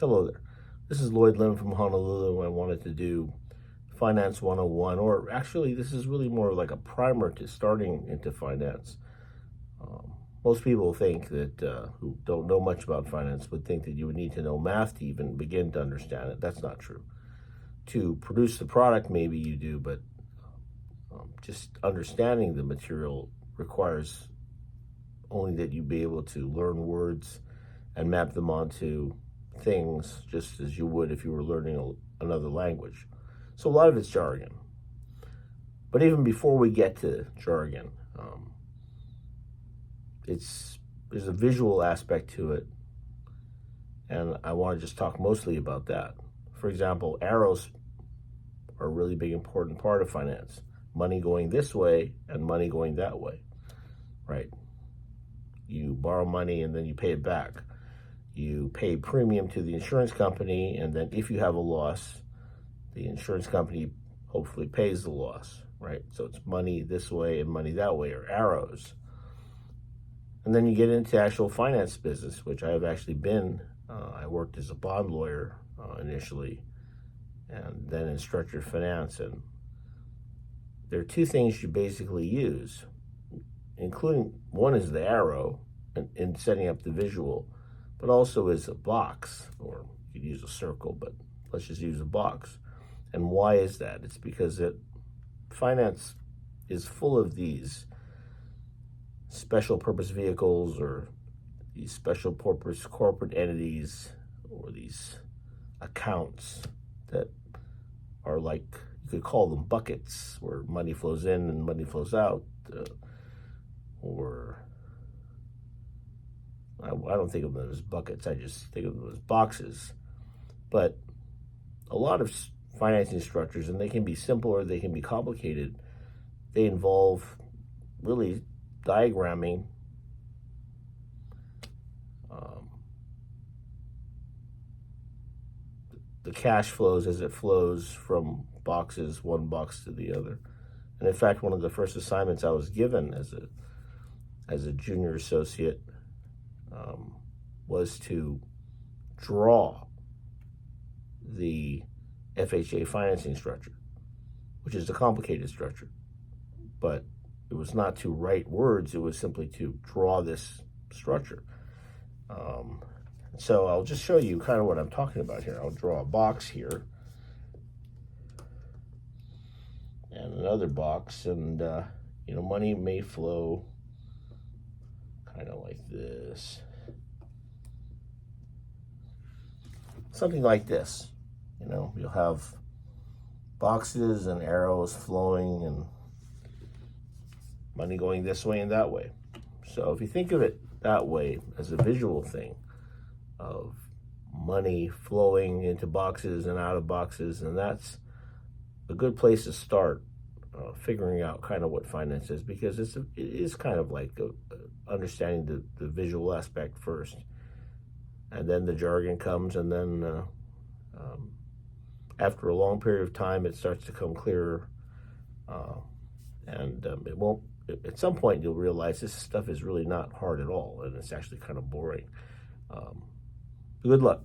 Hello there. This is Lloyd Lim from Honolulu. I wanted to do Finance 101, or actually, this is really more like a primer to starting into finance. Most people think that who don't know much about finance would think that you would need to know math to even begin to understand it. That's not true. To produce the product, maybe you do, but just understanding the material requires only that you be able to learn words and map them onto things just as you would if you were learning another language. So a lot of it's jargon. But even before we get to jargon, there's a visual aspect to it, and I want to just talk mostly about that. For example, arrows are a really big important part of finance. Money going this way and money going that way, right? You borrow money and then you pay it back. You pay premium to the insurance company, and then if you have a loss, the insurance company hopefully pays the loss, right? So it's money this way and money that way, or arrows. And then you get into actual finance business, which I have actually been. I worked as a bond lawyer initially, and then in structured finance. And there are two things you basically use, including one is the arrow in setting up the visual, but also is a box, or you could use a circle, but let's just use a box. And why is that? It's because finance is full of these special purpose vehicles, or these special purpose corporate entities, or these accounts that are like, you could call them buckets, where money flows in and money flows out, or I don't think of them as buckets, I just think of them as boxes. But a lot of financing structures, and they can be simple or they can be complicated, they involve really diagramming the cash flows as it flows from one box to the other. And in fact, one of the first assignments I was given as a junior associate was to draw the FHA financing structure, which is a complicated structure. But it was not to write words, it was simply to draw this structure. So I'll just show you kind of what I'm talking about here. I'll draw a box here, and another box, and money may flow kind of like this. Something like this. You'll have boxes and arrows flowing and money going this way and that way. So if you think of it that way, as a visual thing of money flowing into boxes and out of boxes, and that's a good place to start figuring out kind of what finance is, because it is kind of like understanding the visual aspect first, and then the jargon comes, and then after a long period of time it starts to come clearer, and it won't. At some point you'll realize this stuff is really not hard at all, and it's actually kind of boring. Good luck.